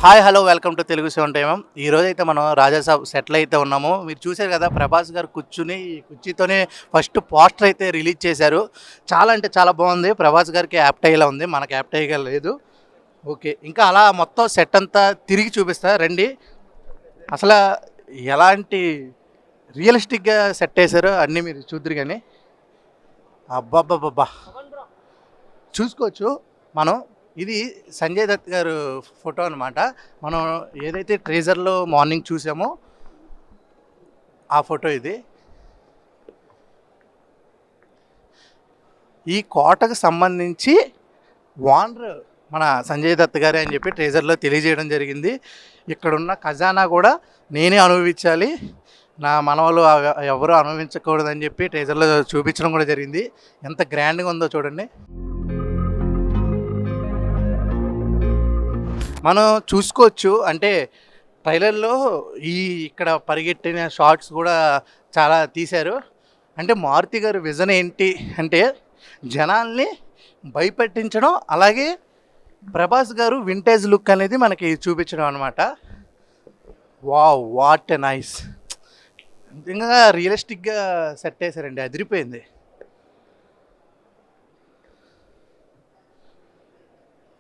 Hi hello welcome to Telugu seven time. ఈరోజు అయితే మనం రాజాసాబ్ సెటిల్ అయితే ఉన్నాము. మీరు చూశారు కదా, ప్రభాస్ గారు కూర్చుని ఈ కుర్చీతోనే ఫస్ట్ పోస్టర్ అయితే రిలీజ్ చేశారు. చాలా అంటే చాలా బాగుంది. ప్రభాస్ గారికి యాప్ట్ అయ్యేలా ఉంది, మనకి యాప్ట్ అయ్యేలా లేదు. ఓకే, ఇంకా అలా మొత్తం సెట్ అంతా తిరిగి చూపిస్తా రండి. అసలు ఎలాంటి రియలిస్టిక్గా సెట్ వేశారో అన్నీ మీరు చూద్దరు. కానీ అబ్బాబ్బాబ్బా చూసుకోవచ్చు మనం. ఇది సంజయ్ దత్ గారు ఫోటో అనమాట. మనం ఏదైతే ట్రేజర్లో మార్నింగ్ చూసామో ఆ ఫోటో ఇది. ఈ కోటకు సంబంధించి ఓనర్ మన సంజయ్ దత్ గారే అని చెప్పి ట్రేజర్లో తెలియజేయడం జరిగింది. ఇక్కడున్న ఖజానా కూడా నేనే అనుభవించాలి, నా మనవలు ఎవరు అనుభవించకూడదని చెప్పి ట్రేజర్లో చూపించడం కూడా జరిగింది. ఎంత గ్రాండ్గా ఉందో చూడండి. మనం చూసుకోవచ్చు, అంటే ట్రైలర్లో ఇక్కడ పరిగెట్టిన షార్ట్స్ కూడా చాలా తీశారు. అంటే మారుతి గారి విజన్ ఏంటి అంటే జనాల్ని భయపెట్టించడం, అలాగే ప్రభాస్ గారు వింటేజ్ లుక్ అనేది మనకి చూపించడం అనమాట. Wow, what a nice. ఇంకా రియలిస్టిక్గా సెట్ చేశారండి, అదిరిపోయింది.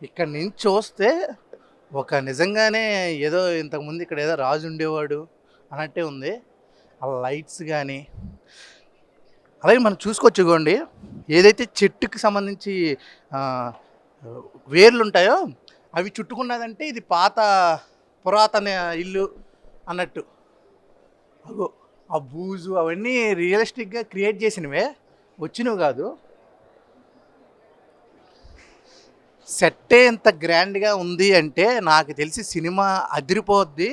ఇక్కడ నుంచి చూస్తే ఒక నిజంగానే ఏదో ఇంతకుముందు ఇక్కడ ఏదో రాజు ఉండేవాడు అన్నట్టే ఉంది. ఆ లైట్స్ కానీ అలాగే మనం చూసుకోవచ్చుకోండి, ఏదైతే చెట్టుకి సంబంధించి వేర్లు ఉంటాయో అవి చుట్టుకున్నదంటే ఇది పాత పురాతన ఇల్లు అన్నట్టు. అగో ఆ బూజు అవన్నీ రియలిస్టిక్గా క్రియేట్ చేసినవే, వచ్చినవి కాదు. సెట్టే ఎంత గ్రాండ్గా ఉంది అంటే నాకు తెలిసి సినిమా అదిరిపోద్ది.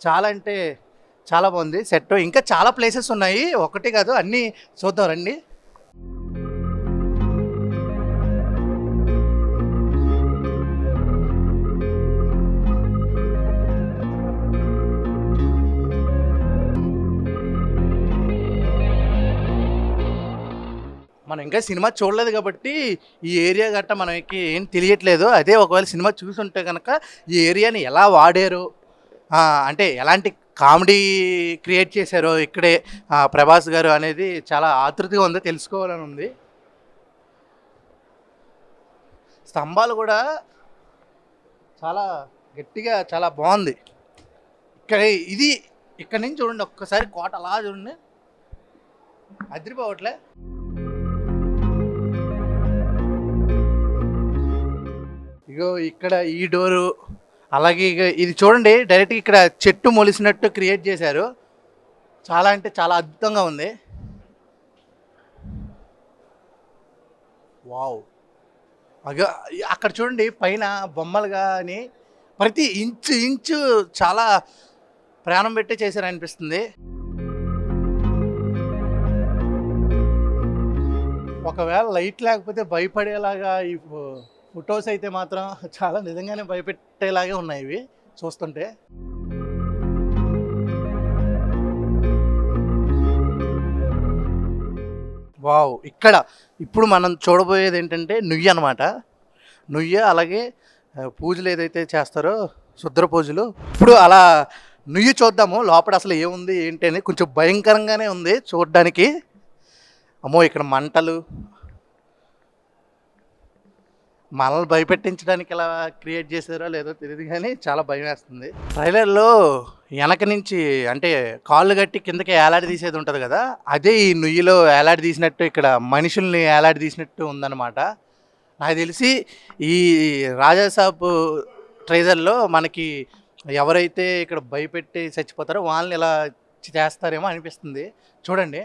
చాలా అంటే చాలా బాగుంది సెట్. ఇంకా చాలా ప్లేసెస్ ఉన్నాయి, ఒకటి కాదు, అన్నీ చూద్దాం రండి. మనం ఇంకా సినిమా చూడలేదు కాబట్టి ఈ ఏరియా గట్ట మనకి ఏం తెలియట్లేదు. అదే ఒకవేళ సినిమా చూసుంటే కనుక ఈ ఏరియాని ఎలా వాడారు, అంటే ఎలాంటి కామెడీ క్రియేట్ చేశారో ఇక్కడే ప్రభాస్ గారు అనేది చాలా ఆతృతగా ఉంది, తెలుసుకోవాలని ఉంది. స్తంభాలు కూడా చాలా గట్టిగా చాలా బాగుంది. ఇక్కడ నుంచి చూడండి, ఒక్కసారి కోట అలా చూడండి, అదిరిపోవట్లే. ఇగో ఇక్కడ ఈ డోరు, అలాగే ఇది చూడండి, డైరెక్ట్గా ఇక్కడ చెట్టు మొలిసినట్టు క్రియేట్ చేశారు. చాలా అంటే చాలా అద్భుతంగా ఉంది. వావ్, అక్కడ చూడండి పైన బొమ్మలు కానీ ప్రతి ఇంచు చాలా ప్రాణం పెట్టే చేశారు అనిపిస్తుంది. ఒకవేళ లైట్ లేకపోతే భయపడేలాగా ఈ ఫొటోస్ అయితే మాత్రం చాలా నిజంగానే భయపెట్టేలాగే ఉన్నాయి ఇవి చూస్తుంటే. వావ్, ఇక్కడ ఇప్పుడు మనం చూడబోయేది ఏంటంటే నుయ్యి అనమాట. నుయ్యి, అలాగే పూజలు ఏదైతే చేస్తారో శుద్ర పూజలు. ఇప్పుడు అలా నుయ్యి చూద్దాము, లోపల అసలు ఏముంది ఏంటి అని. కొంచెం భయంకరంగానే ఉంది చూడడానికి. అమ్మో, ఇక్కడ మంటలు, మనల్ని భయపెట్టించడానికి ఎలా క్రియేట్ చేశారో లేదో తెలియదు కానీ చాలా భయం వేస్తుంది. ట్రైలర్లో వెనక నుంచి అంటే కాళ్ళు కట్టి కిందకి ఏలాడి తీసేది ఉంటుంది కదా, అదే ఈ నుయ్యిలో ఏలాడి తీసినట్టు ఇక్కడ మనుషుల్ని ఏలాడి తీసినట్టు ఉందన్నమాట. నాకు తెలిసి ఈ రాజాసాబ్ ట్రైలర్లో మనకి ఎవరైతే ఇక్కడ భయపెట్టి చచ్చిపోతారో వాళ్ళని ఇలా చేస్తారేమో అనిపిస్తుంది. చూడండి,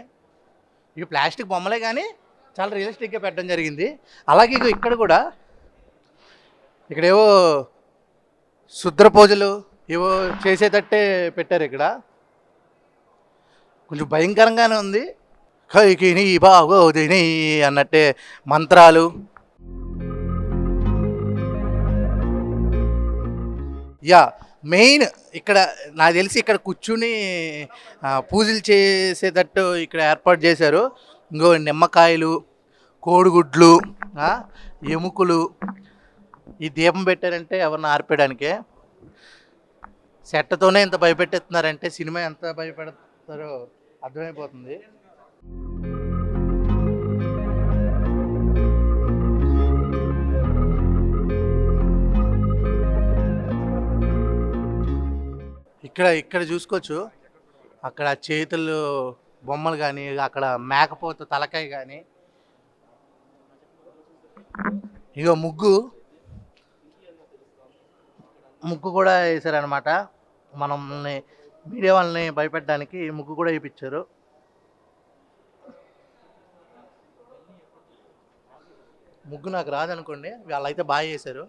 ఇవి ప్లాస్టిక్ బొమ్మలే కానీ చాలా రియలిస్టిక్గా పెట్టడం జరిగింది. అలాగే ఇక్కడ కూడా ఇక్కడేవో శుద్ర పూజలు ఏవో చేసేటట్టే పెట్టారు. ఇక్కడ కొంచెం భయంకరంగానే ఉంది. కైకిని బాగోదిని అన్నట్టే మంత్రాలు. మెయిన్ ఇక్కడ నాకు తెలిసి ఇక్కడ కూర్చుని పూజలు చేసేటట్టు ఇక్కడ ఏర్పాటు చేశారు. ఇంకో నిమ్మకాయలు, కోడిగుడ్లు, ఎముకలు, ఈ దీపం పెట్టారంటే ఎవరిని ఆర్పేయడానికే. సెట్తోనే ఇంత భయపెట్టేస్తున్నారంటే సినిమా ఎంత భయపెడతారో అర్థమైపోతుంది. ఇక్కడ ఇక్కడ చూసుకోవచ్చు. అక్కడ చేతులు బొమ్మలు కానీ, అక్కడ మేకపోతు తలకాయ కానీ, ఇగో ముగ్గు ముగ్గు కూడా వేసారనమాట. మనల్ని మీడియా వాళ్ళని భయపెట్టడానికి ముగ్గు కూడా వేయించారు. ముగ్గు నాకు రాదనుకోండి, వాళ్ళైతే బాగా చేశారు.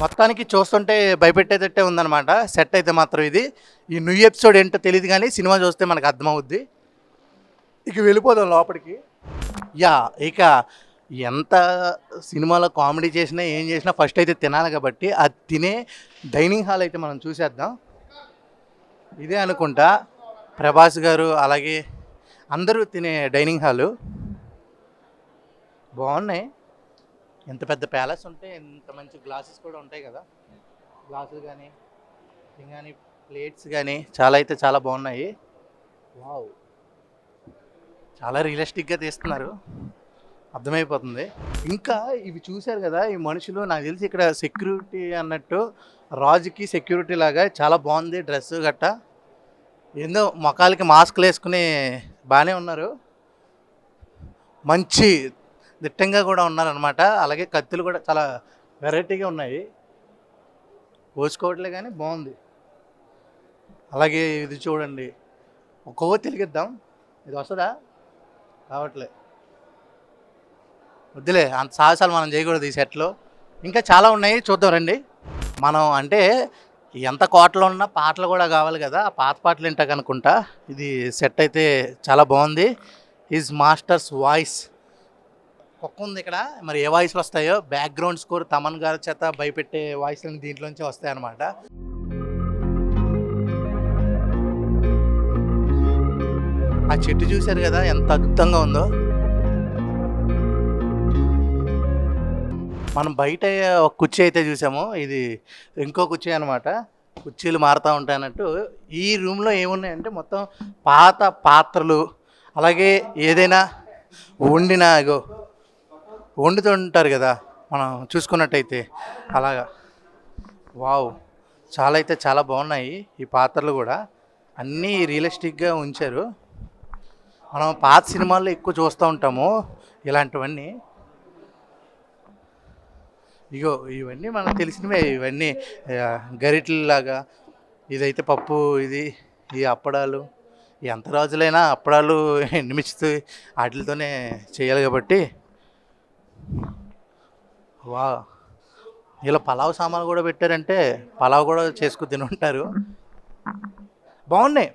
మొత్తానికి చూస్తుంటే భయపెట్టేటట్టే ఉందన్నమాట సెట్ అయితే మాత్రం. ఇది ఈ న్యూ ఎపిసోడ్ ఏంటో తెలియదు కానీ సినిమా చూస్తే మనకు అర్థమవుద్ది. ఇక వెళ్ళిపోదాం లోపలికి. యా, ఇక ఎంత సినిమాలో కామెడీ చేసినా ఏం చేసినా ఫస్ట్ అయితే తినాలి కాబట్టి అది తినే డైనింగ్ హాల్ అయితే మనం చూసేద్దాం. ఇదే అనుకుంటా ప్రభాస్ గారు అలాగే అందరూ తినే డైనింగ్ హాలు. బాగున్నాయి. ఎంత పెద్ద ప్యాలెస్ ఉంటే ఎంత మంచి గ్లాసెస్ కూడా ఉంటాయి కదా. గ్లాసులు కానీ కానీ ప్లేట్స్ కానీ చాలా అయితే చాలా బాగున్నాయి. వావ్, చాలా రియలిస్టిక్గా తీస్తున్నారు, అర్థమైపోతుంది. ఇంకా ఇవి చూశారు కదా ఈ మనుషులు, నాకు తెలిసి ఇక్కడ సెక్యూరిటీ అన్నట్టు, రాజుకి సెక్యూరిటీ లాగా చాలా బాగుంది డ్రెస్ గట్ట. ఏందో మొఖాలకి మాస్క్లు వేసుకుని బాగానే ఉన్నారు, మంచి దిట్టంగా కూడా ఉన్నారనమాట. అలాగే కత్తులు కూడా చాలా వెరైటీగా ఉన్నాయి, కోసుకోవట్లే కానీ బాగుంది. అలాగే ఇది చూడండి, ఒక్కొక్క తెలిగిద్దాం. ఇది వస్తుందా? రావట్లే, వద్దులే, అంత సాహసాలు మనం చేయకూడదు ఈ సెట్లో. ఇంకా చాలా ఉన్నాయి, చూద్దాం రండి. మనం అంటే ఎంత కోటలో ఉన్నా పాటలు కూడా కావాలి కదా, ఆ పాత పాటలు వింటా కనుకుంటా. ఇది సెట్ అయితే చాలా బాగుంది. ఈజ్ మాస్టర్స్ వాయిస్ కుక్క ఉంది ఇక్కడ, మరి ఏ వాయిస్లు వస్తాయో. బ్యాక్గ్రౌండ్ స్కోర్ తమన్ గారి చేత భయపెట్టే వాయిస్లు దీంట్లోంచి వస్తాయన్నమాట. ఆ చెట్టు చూశారు కదా ఎంత అద్భుతంగా ఉందో. మనం బయట ఒక కుర్చీ అయితే చూసాము, ఇది ఇంకో కుర్చీ అనమాట. కుర్చీలు మారుతూ ఉంటాయి అన్నట్టు. ఈ రూమ్లో ఏమున్నాయంటే మొత్తం పాత పాత్రలు, అలాగే ఏదైనా వండిన ఇగో వండుతుంటారు కదా మనం చూసుకున్నట్టయితే అలాగా. వావ్, చాలా అయితే చాలా బాగున్నాయి ఈ పాత్రలు కూడా, అన్నీ రియలిస్టిక్గా ఉంచారు. మనం పాత సినిమాల్లో ఎక్కువ చూస్తూ ఉంటాము ఇలాంటివన్నీ. ఇగో ఇవన్నీ మనకు తెలిసినవే, ఇవన్నీ గరిటెలాగా. ఇదైతే పప్పు, ఇది ఈ అప్పడాలు. ఎంత రోజులైనా అప్పడాలు ఎండుమిర్చితో వాటితోనే చేయాలి కాబట్టి. వా, ఇలా పలావ్ సామాన్లు కూడా పెట్టారంటే పలావ్ కూడా చేసుకుని తిని ఉంటారు. బాగున్నాయి,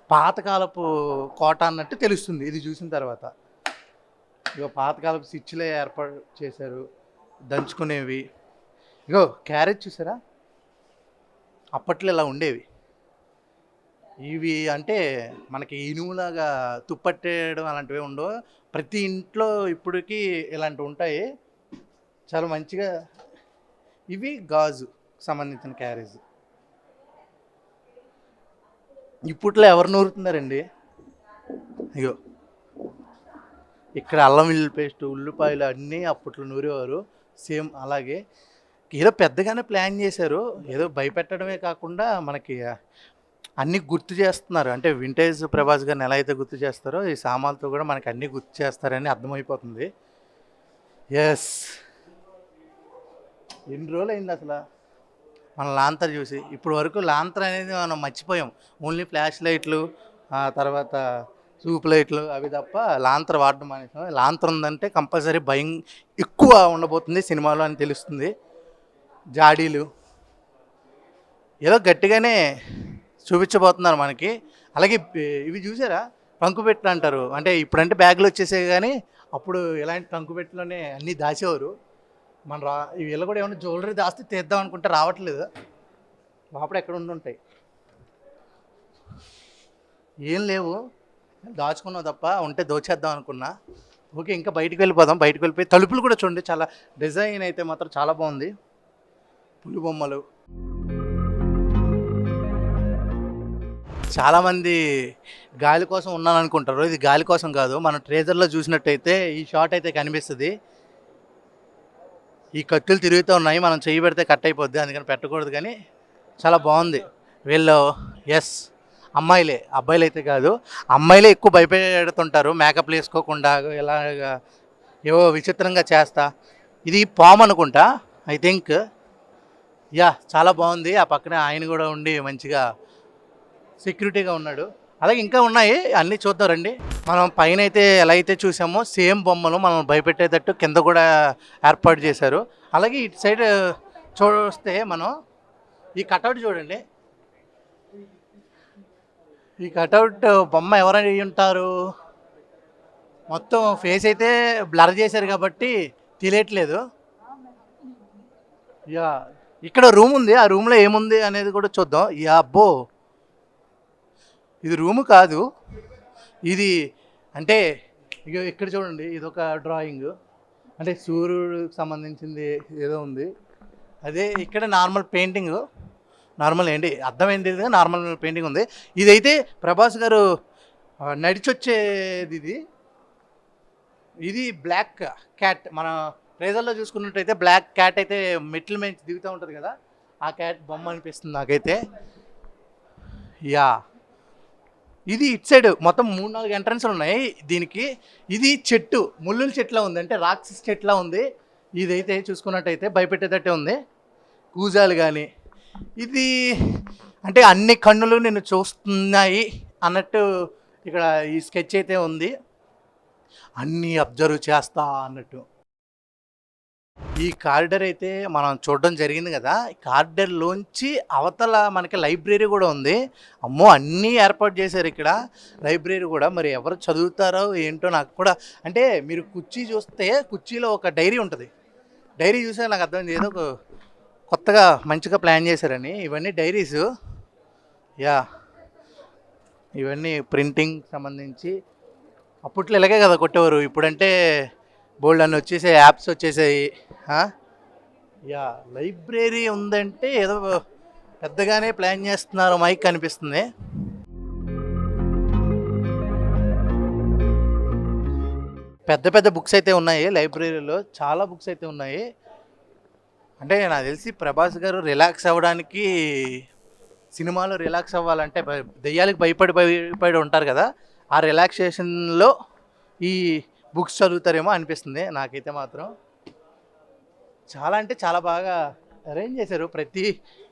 పాతకాలపు కోట అన్నట్టు తెలుస్తుంది ఇది చూసిన తర్వాత. ఇగో పాతకాలపు స్విచ్లే ఏర్పాటు చేశారు, దంచుకునేవి. ఇగో క్యారేజ్ చూసారా, అప్పట్లో ఇలా ఉండేవి. ఇవి అంటే మనకి ఇనుములాగా తుప్పట్టేయడం అలాంటివి ఉండవు, ప్రతి ఇంట్లో ఇప్పటికీ ఇలాంటివి ఉంటాయి, చాలా మంచిగా. ఇవి గాజు సంబంధించిన క్యారేజ్. ఇప్పట్లో ఎవరు నూరుతున్నారండి? ఇగో ఇక్కడ అల్లం వెల్లుల్లి పేస్ట్, ఉల్లిపాయలు అన్నీ అప్పట్లో నూరేవారు. సేమ్ అలాగే ఏదో పెద్దగానే ప్లాన్ చేశారు, ఏదో భయపెట్టడమే కాకుండా మనకి అన్నీ గుర్తు చేస్తున్నారు. అంటే వింటేజ్ ప్రభాస్ గారిని ఎలా అయితే గుర్తు చేస్తారో ఈ సామాన్లతో కూడా మనకి అన్నీ గుర్తు చేస్తారని అర్థమైపోతుంది. ఎస్, ఎన్ని రోజులు అయింది అసలు మన లాంతర్ చూసి. ఇప్పుడు వరకు లాంతర్ అనేది మనం మర్చిపోయాం, ఓన్లీ ఫ్లాష్ లైట్లు, తర్వాత ట్యూబ్ లైట్లు అవి తప్ప లాంతర్ వాడడం మానేసాం. లాంతర్ ఉందంటే కంపల్సరీ భయం ఎక్కువ ఉండబోతుంది సినిమాలో అని తెలుస్తుంది. జాడీలు ఏదో గట్టిగానే చూపించబోతున్నారు మనకి. అలాగే ఇవి చూసారా, టంకుపెట్టెలు అంటారు. అంటే ఇప్పుడంటే బ్యాగులు వచ్చేసాయి కానీ అప్పుడు ఇలాంటి టంకుపెట్టెలోనే అన్నీ దాచేవారు. మన వీళ్ళు కూడా ఏమైనా జ్యువెలరీ దాస్తే తీద్దాం అనుకుంటే రావట్లేదు, లోపల ఎక్కడ ఉండుంటాయి. ఏం లేవు, దాచుకున్నావు తప్ప, ఉంటే దోచేద్దాం అనుకున్నా. ఓకే, ఇంకా బయటికి వెళ్ళిపోదాం. బయటికి వెళ్ళిపోయి తలుపులు కూడా చూడండి, చాలా డిజైన్ అయితే మాత్రం చాలా బాగుంది. పులి బొమ్మలు. చాలామంది గాలి కోసం ఉన్నాను అనుకుంటారు. ఇది గాలి కోసం కాదు. మనం ట్రేజర్లో చూసినట్టయితే ఈ షాట్ అయితే కనిపిస్తుంది. ఈ కత్తులు తిరుగుతూ ఉన్నాయి, మనం చెయ్యి పెడితే కట్ అయిపోద్ది, అందుకని పెట్టకూడదు. కానీ చాలా బాగుంది. వీళ్ళు ఎస్ అమ్మాయిలే, అబ్బాయిలు అయితే కాదు. అమ్మాయిలే ఎక్కువ భయపెడుతుంటారు మేకప్లు వేసుకోకుండా, ఇలాగా ఏవో విచిత్రంగా చేస్తా. ఇది పాము అనుకుంటా, ఐ థింక్. యా, చాలా బాగుంది. ఆ పక్కనే ఆయన కూడా ఉండి మంచిగా సెక్యూరిటీగా ఉన్నాడు. అలాగే ఇంకా ఉన్నాయి, అన్నీ చూద్దాం రండి. మనం పైన అయితే ఎలా అయితే చూసామో సేమ్ బొమ్మలు మనం భయపెట్టేటట్టు కింద కూడా ఏర్పాటు చేశారు. అలాగే ఇటు సైడ్ చూస్తే మనం ఈ కటౌట్ చూడండి. ఈ కటౌట్ బొమ్మ ఎవరైనా ఉంటారు, మొత్తం ఫేస్ అయితే బ్లర్ చేశారు కాబట్టి తెలియట్లేదు. యా, ఇక్కడ రూమ్ ఉంది, ఆ రూమ్లో ఏముంది అనేది కూడా చూద్దాం. యా అబ్బో, ఇది రూము కాదు, ఇది అంటే ఇక ఇక్కడ చూడండి, ఇది ఒక డ్రాయింగ్, అంటే సూర్యుడికి సంబంధించింది ఏదో ఉంది. అదే ఇక్కడ నార్మల్ పెయింటింగ్, నార్మల్ ఏంటి అర్థమైంది, నార్మల్ పెయింటింగ్ ఉంది. ఇదైతే ప్రభాస్ గారు నడిచొచ్చేది. ఇది బ్లాక్ క్యాట్. మన ట్రేజర్లో చూసుకున్నట్టయితే బ్లాక్ క్యాట్ అయితే మెట్ల మీద దిగుతూ ఉంటుంది కదా, ఆ క్యాట్ బొమ్మ అనిపిస్తుంది నాకైతే. యా, ఇది ఇటు సైడ్ మొత్తం 3-4 ఎంట్రన్స్లు ఉన్నాయి దీనికి. ఇది చెట్టు, ముళ్ళుల చెట్లా ఉంది, అంటే రాక్సిస్ చెట్లా ఉంది. ఇదైతే చూసుకున్నట్టయితే భయపెట్టేటట్టే ఉంది. కూజాలు కానీ ఇది అంటే అన్ని కన్నులు నిన్ను చూస్తున్నాయి అన్నట్టు ఇక్కడ ఈ స్కెచ్ అయితే ఉంది, అన్నీ అబ్జర్వ్ చేస్తా అన్నట్టు. ఈ కారిడర్ అయితే మనం చూడడం జరిగింది కదా. ఈ కారిడర్లోంచి అవతల మనకి లైబ్రరీ కూడా ఉంది. అమ్మో, అన్నీ ఏర్పాటు చేశారు ఇక్కడ లైబ్రరీ కూడా. మరి ఎవరు చదువుతారో ఏంటో నాకు కూడా. అంటే మీరు కుర్చీ చూస్తే కుర్చీలో ఒక డైరీ ఉంటుంది. డైరీ చూసే నాకు అర్థమైంది, ఏదో కొత్తగా మంచిగా ప్లాన్ చేశారని. ఇవన్నీ డైరీస్. యా, ఇవన్నీ ప్రింటింగ్ సంబంధించి. అప్పట్లో ఇలాగే కదా కొట్టేవారు, ఇప్పుడంటే బోల్డ్ అన్నీ వచ్చేసాయి, యాప్స్ వచ్చేసాయి. యా, లైబ్రరీ ఉందంటే ఏదో పెద్దగానే ప్లాన్ చేస్తున్నారు మైక్ అనిపిస్తుంది. పెద్ద పెద్ద బుక్స్ అయితే ఉన్నాయి లైబ్రరీలో, చాలా బుక్స్ అయితే ఉన్నాయి. అంటే నాకు తెలిసి ప్రభాస్ గారు రిలాక్స్ అవ్వడానికి, సినిమాలో రిలాక్స్ అవ్వాలంటే దెయ్యాలకు భయపడి ఉంటారు కదా, ఆ రిలాక్సేషన్లో ఈ బుక్స్ చదువుతారేమో అనిపిస్తుంది నాకైతే మాత్రం. చాలా అంటే చాలా బాగా అరేంజ్ చేశారు.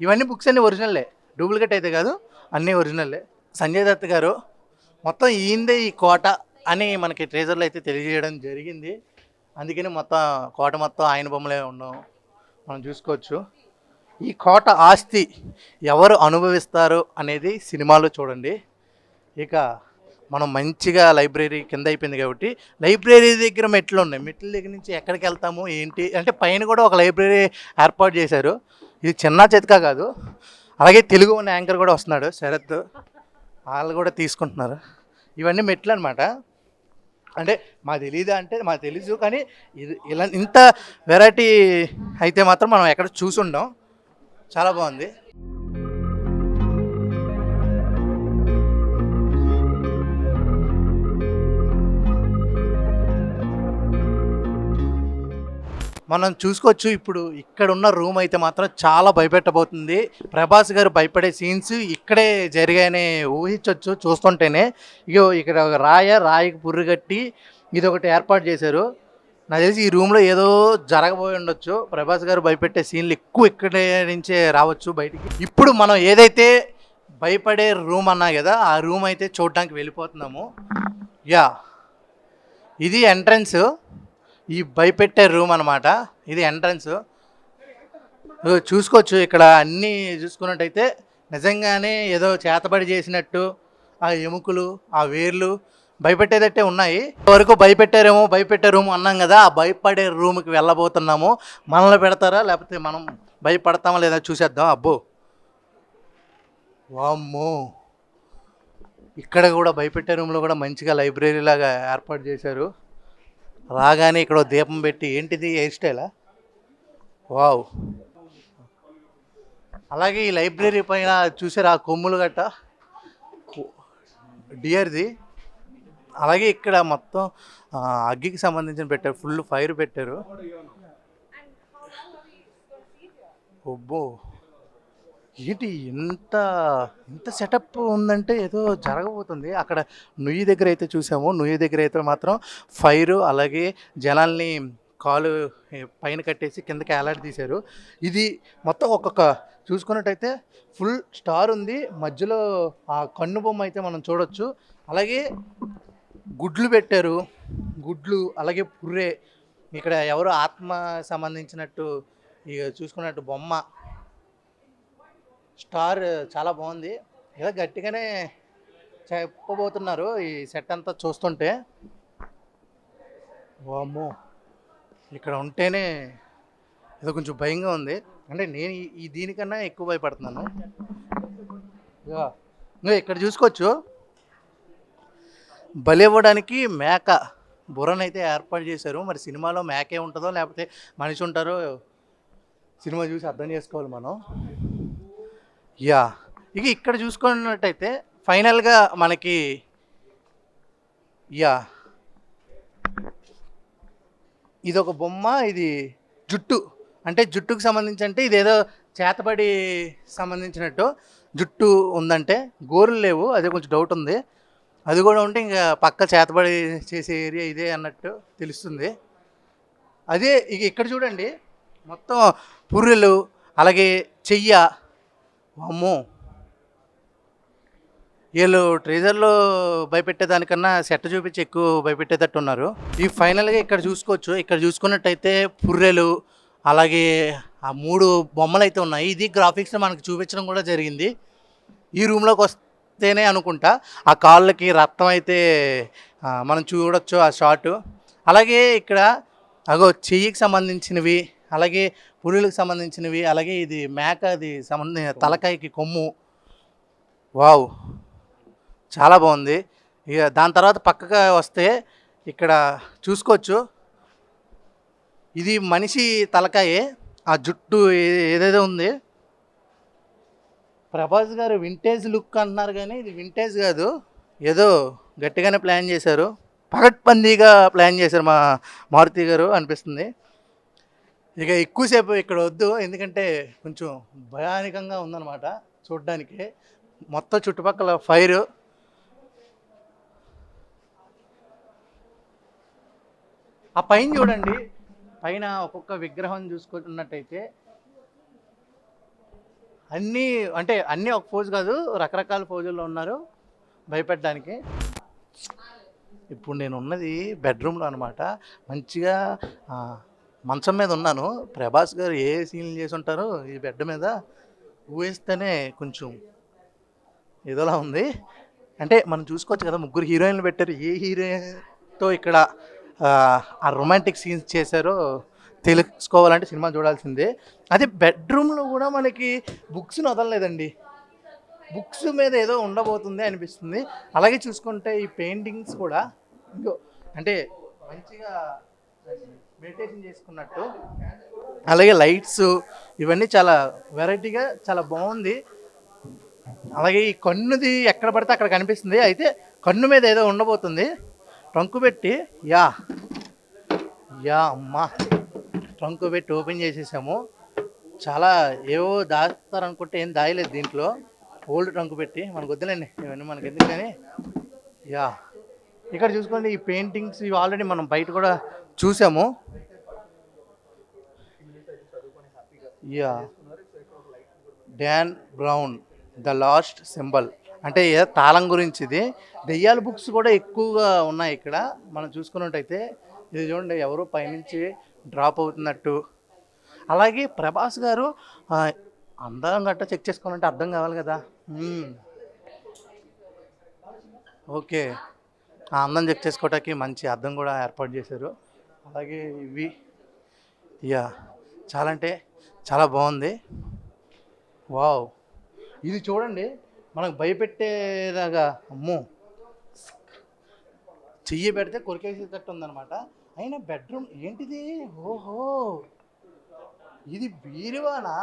ఇవన్నీ బుక్స్ అన్నీ ఒరిజినల్లే, డూప్లికేట్ అయితే కాదు, అన్నీ ఒరిజినల్లే. సంజయ్ దత్ గారు మొత్తం ఈయందే ఈ కోట అని మనకి ట్రేజర్లో అయితే తెలియజేయడం జరిగింది. అందుకని మొత్తం కోట మొత్తం ఆయన బొమ్మలే ఉన్నాం మనం చూసుకోవచ్చు. ఈ కోట ఆస్తి ఎవరు అనుభవిస్తారు అనేది సినిమాలో చూడండి. ఇక మనం మంచిగా లైబ్రరీ కింద అయిపోయింది కాబట్టి లైబ్రరీ దగ్గర మెట్లు ఉన్నాయి. మెట్ల దగ్గర నుంచి ఎక్కడికి వెళ్తాము ఏంటి అంటే పైన కూడా ఒక లైబ్రరీ ఏర్పాటు చేశారు. ఇది చిన్న చితకా కాదు. అలాగే తెలుగు ఉన్న యాంకర్ కూడా వస్తున్నాడు, శరత్, వాళ్ళు కూడా తీసుకుంటున్నారు. ఇవన్నీ మెట్లు అనమాట. అంటే మాకు తెలీదా అంటే మాకు తెలీదు, కానీ ఇది ఇలా ఇంత వెరైటీ అయితే మాత్రం మనం ఎక్కడ చూసుండం. చాలా బాగుంది. మనం చూసుకోవచ్చు. ఇప్పుడు ఇక్కడ ఉన్న రూమ్ అయితే మాత్రం చాలా భయపెట్టబోతుంది. ప్రభాస్ గారు భయపడే సీన్స్ ఇక్కడే జరిగాయని ఊహించవచ్చు చూస్తుంటేనే. ఇగో ఇక్కడ ఒక రాయికి పుర్రుగట్టి ఇది ఒకటి ఏర్పాటు చేశారు. నాకు తెలిసి ఈ రూమ్లో ఏదో జరగబోయి ఉండొచ్చు. ప్రభాస్ గారు భయపెట్టే సీన్లు ఎక్కువ ఇక్కడే నుంచే రావచ్చు బయటికి. ఇప్పుడు మనం ఏదైతే భయపడే రూమ్ అన్నా కదా, ఆ రూమ్ అయితే చూడడానికి వెళ్ళిపోతున్నాము. యా, ఇది ఎంట్రన్స్, ఈ భయపెట్టే రూమ్ అనమాట. ఇది ఎంట్రన్స్ చూసుకోవచ్చు. ఇక్కడ అన్నీ చూసుకున్నట్టయితే నిజంగానే ఏదో చేతబడి చేసినట్టు ఆ ఎముకలు, ఆ వేర్లు భయపెట్టేదట్టే ఉన్నాయి. వరకు భయపెట్టే రూమ్ అన్నాం కదా, ఆ భయపడే రూమ్కి వెళ్ళబోతున్నాము. మనల్ని పెడతారా లేకపోతే మనం భయపడతామా లేదా చూసేద్దాం. అబ్బో, వామ్మో, ఇక్కడ కూడా భయపెట్టే రూమ్లో కూడా మంచిగా లైబ్రరీ లాగా ఏర్పాటు చేశారు. రాగానే ఇక్కడ ఓ దీపం పెట్టి ఏంటిది హెయిర్ స్టైలా? వావ్! అలాగే ఈ లైబ్రరీ పైన చూసారా ఆ కొమ్ములు గట్ట డియర్‌ది. అలాగే ఇక్కడ మొత్తం అగ్గికి సంబంధించిన పెట్టారు. ఫుల్ ఫైర్ పెట్టారు. అబ్బో! ఏంటి ఇంత ఇంత సెటప్ ఉందంటే ఏదో జరగబోతుంది. అక్కడ నుయ్యి దగ్గర అయితే చూసాము. నుయ్యి దగ్గర అయితే మాత్రం ఫైరు అలాగే జనాల్ని కాలు పైన కట్టేసి కిందకి ఏలాడదీశారు. ఇది మొత్తం ఒక్కొక్క చూసుకున్నట్టయితే ఫుల్ స్టార్ ఉంది. మధ్యలో ఆ కన్ను బొమ్మ అయితే మనం చూడొచ్చు. అలాగే గుడ్లు పెట్టారు. గుడ్లు అలాగే పుర్రె. ఇక్కడ ఎవరో ఆత్మ సంబంధించినట్టు ఇక చూసుకున్నట్టు బొమ్మ. స్టార్ చాలా బాగుంది. ఏదో గట్టిగానే చెప్పబోతున్నారు ఈ సెట్ అంతా చూస్తుంటే. వామ్మో! ఇక్కడ ఉంటేనే ఏదో కొంచెం భయంగా ఉంది. అంటే నేను ఈ దీనికన్నా ఎక్కువ భయపడుతున్నాను. ఇగో ఇక్కడ చూసుకోవచ్చు. బలివ్వడానికి మేక బుర్రనైతే ఏర్పాటు చేశారు. మరి సినిమాలో మేకే ఉంటుందో లేకపోతే మనిషి ఉంటారో సినిమా చూసి అర్థం చేసుకోవాలి మనం. ఇక ఇక్కడ చూసుకున్నట్టయితే ఫైనల్గా మనకి ఇది ఒక బొమ్మ. ఇది జుట్టు అంటే జుట్టుకు సంబంధించి అంటే ఇదేదో చేతబడి సంబంధించినట్టు జుట్టు ఉందంటే గోరులు లేవు. అదే కొంచెం డౌట్ ఉంది. అది కూడా ఉంటే ఇంకా పక్క చేతబడి చేసే ఏరియా ఇదే అన్నట్టు తెలుస్తుంది. అదే ఇక ఇక్కడ చూడండి మొత్తం పుర్రెలు అలాగే చెయ్య. అమ్మో! వీళ్ళు ట్రేజర్లో భయపెట్టేదానికన్నా సెట్ చూపించి ఎక్కువ భయపెట్టేటట్టు ఉన్నారు. ఈ ఫైనల్గా ఇక్కడ చూసుకోవచ్చు. ఇక్కడ చూసుకున్నట్టయితే పుర్రెలు అలాగే ఆ 3 బొమ్మలు అయితే ఉన్నాయి. ఇది గ్రాఫిక్స్లో మనకు చూపించడం కూడా జరిగింది. ఈ రూమ్లోకి వస్తేనే అనుకుంటా ఆ కాళ్ళకి రక్తం అయితే మనం చూడొచ్చు ఆ షాటు. అలాగే ఇక్కడ అగో చెయ్యికి సంబంధించినవి అలాగే పులులకు సంబంధించినవి అలాగే ఇది మేకది తలకాయకి కొమ్ము. వావ్! చాలా బాగుంది. ఇక దాని తర్వాత పక్కగా వస్తే ఇక్కడ చూసుకోవచ్చు. ఇది మనిషి తలకాయే. ఆ జుట్టు ఏదేదో ఉంది. ప్రభాస్ గారు వింటేజ్ లుక్ అంటున్నారు కానీ ఇది వింటేజ్ కాదు. ఏదో గట్టిగానే ప్లాన్ చేశారు. పకడ్బందీగా ప్లాన్ చేశారు మా మారుతి గారు అనిపిస్తుంది. ఇక ఎక్కువసేపు ఇక్కడ వద్దు, ఎందుకంటే కొంచెం భయానకంగా ఉందన్నమాట చూడడానికి. మొత్తం చుట్టుపక్కల ఫైరు. ఆ పైన చూడండి. పైన ఒక్కొక్క విగ్రహం చూసుకున్నట్టయితే అన్నీ ఒక పోజు కాదు, రకరకాల పోజుల్లో ఉన్నారు భయపెట్టడానికి. ఇప్పుడు నేను ఉన్నది బెడ్రూమ్లో అనమాట. మంచిగా మంచం మీద ఉన్నాను. ప్రభాస్ గారు ఏ సీన్లు చేసి ఉంటారో ఈ బెడ్ మీద ఊహిస్తేనే కొంచెం ఏదోలా ఉంది. అంటే మనం చూసుకోవచ్చు కదా, 3 హీరోయిన్లు పెట్టారు. ఏ హీరోయిన్తో ఇక్కడ ఆ రొమాంటిక్ సీన్స్ చేశారో తెలుసుకోవాలంటే సినిమా చూడాల్సిందే. అదే బెడ్రూమ్లో కూడా మనకి బుక్స్ని వదలలేదండి. బుక్స్ మీద ఏదో ఉండబోతుంది అనిపిస్తుంది. అలాగే చూసుకుంటే ఈ పెయింటింగ్స్ కూడా అంటే మంచిగా మెడిటేషన్ చేసుకున్నట్టు. అలాగే లైట్స్ ఇవన్నీ చాలా వెరైటీగా చాలా బాగుంది. అలాగే ఈ కన్నుది ఎక్కడ పడితే అక్కడ కనిపిస్తుంది. అయితే కన్ను మీద ఏదో ఉండబోతుంది. ట్రంకు పెట్టి అమ్మా ట్రంకు పెట్టి ఓపెన్ చేసేసాము. చాలా ఏవో దాస్తారనుకుంటే ఏం దాయలేదు దీంట్లో. ఓల్డ్ ట్రంకు పెట్టి మనకు వద్దులేండి ఇవన్నీ మనకి ఎందుకు. కానీ ఇక్కడ చూసుకోండి ఈ పెయింటింగ్స్ ఇవి ఆల్రెడీ మనం బయట కూడా చూసాము. Don brown the last symbol అంటే తాళం గురించి. ఇది దెయ్యాల బుక్స్ కూడా ఎక్కువగా ఉన్నాయి ఇక్కడ మనం చూసుకున్నట్టయితే. ఇది చూడండి ఎవరో పైనుంచి డ్రాప్ అవుతున్నట్టు. అలాగే ప్రభాస్ గారు అందం గట్రా చెక్ చేసుకోవాలంటే అర్థం కావాలి కదా. ఓకే, ఆ అందం చెక్ చేసుకోవటానికి మంచి అద్దం కూడా ఏర్పాటు చేశారు. అలాగే ఇవి చాలా అంటే చాలా బాగుంది. వావ్! ఇది చూడండి మనకు భయపెట్టేలాగా. అమ్మో, చెయ్యి పెడితే కొరికేసేటట్టు ఉందనమాట. అయినా బెడ్రూమ్ ఏంటిది? ఓహో! ఇది బీరువానా?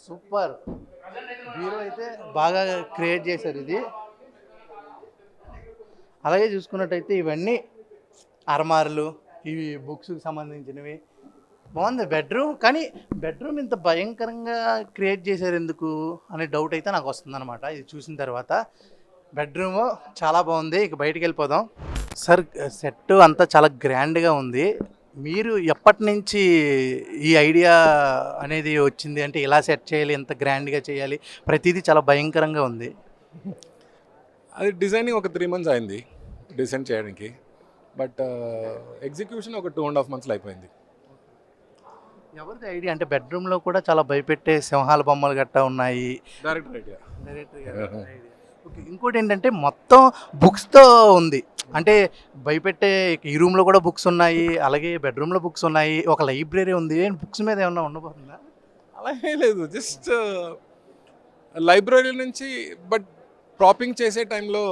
సూపర్. బీరువా అయితే బాగా క్రియేట్ చేశారు ఇది. అలాగే చూసుకున్నట్టయితే ఇవన్నీ అరమారులు, ఇవి బుక్స్‌కి సంబంధించినవి. బాగుంది బెడ్రూమ్. కానీ బెడ్రూమ్ ఇంత భయంకరంగా క్రియేట్ చేశారు ఎందుకు అనే డౌట్ అయితే నాకు వస్తుందన్నమాట ఇది చూసిన తర్వాత. బెడ్రూము చాలా బాగుంది. ఇక బయటికి వెళ్ళిపోదాం. సార్, సెట్ అంతా చాలా గ్రాండ్గా ఉంది. మీరు ఎప్పటి నుంచి ఈ ఐడియా అనేది వచ్చింది? అంటే ఇలా సెట్ చేయాలి, ఇంత గ్రాండ్గా చేయాలి, ప్రతిదీ చాలా భయంకరంగా ఉంది. అది డిజైనింగ్ ఒక 3 మంత్స్ అయింది డిజైన్ చేయడానికి. బట్ ఎగ్జిక్యూషన్ ఒక 2.5 మంత్స్లో అయిపోయింది. ఎవరిది ఐడియా? అంటే బెడ్రూమ్లో కూడా చాలా భయపెట్టే సింహాల బొమ్మలు గట్టా ఉన్నాయి. Director idea. డైరెక్టర్ గారి ఐడియా. ఓకే. ఇంకోటి ఏంటంటే మొత్తం బుక్స్తో ఉంది. అంటే భయపెట్టే ఈ రూమ్లో కూడా బుక్స్ ఉన్నాయి, అలాగే బెడ్రూమ్లో బుక్స్ ఉన్నాయి, ఒక లైబ్రరీ ఉంది. బుక్స్ మీద ఏమన్నా ఉండబోతుందా? అలా ఏం లేదు, జస్ట్ లైబ్రరీ నుంచి. బట్ ప్రాపింగ్ చేసే టైంలో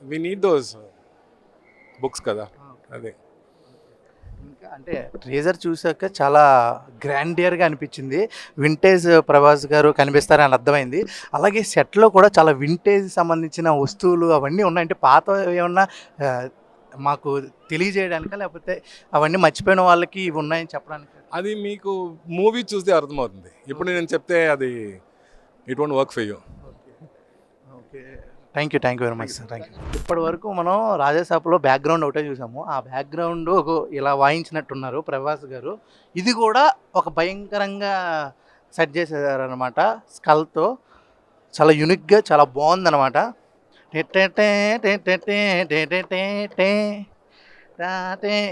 వి నీడ్ దోస్ బుక్స్ కదా, అదే. ఇంకా అంటే ట్రేజర్ చూసాక చాలా గ్రాండియర్గా అనిపించింది. వింటేజ్ ప్రభాస్ గారు కనిపిస్తారని అర్థమైంది. అలాగే సెట్లో కూడా చాలా వింటేజ్ సంబంధించిన వస్తువులు అవన్నీ ఉన్నాయి. అంటే పాత ఏమన్నా ఆ, మాకు తెలియజేయడానికా, లేకపోతే అవన్నీ మర్చిపోయిన వాళ్ళకి ఇవి ఉన్నాయని చెప్పడానికి? అది మీకు మూవీ చూస్తే అర్థమవుతుంది. ఇప్పుడు నేను చెప్తే అది it won't work for you. Okay. Thank you very much sir. Thank you. ఇప్పటి వరకు మనం రాజాసాబ్లో బ్యాక్గ్రౌండ్ ఒకటే చూసాము. ఆ బ్యాక్గ్రౌండ్ ఇలా వాయించినట్టున్నారు ప్రభాస్ గారు. ఇది కూడా ఒక భయంకరంగా సెట్ చేసేసారనమాట స్కల్తో. చాలా యూనిక్గా చాలా బాగుందనమాట.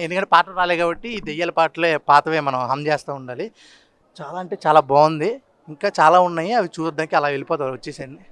ఎందుకంటే పాటలు రాలే కాబట్టి ఈ దెయ్యాల పాటలే పాతవే మనం హమ్ చేస్తూ ఉండాలి. చాలా అంటే చాలా బాగుంది. ఇంకా చాలా ఉన్నాయి, అవి చూడడానికి అలా వెళ్ళిపోతారు వచ్చేసండి.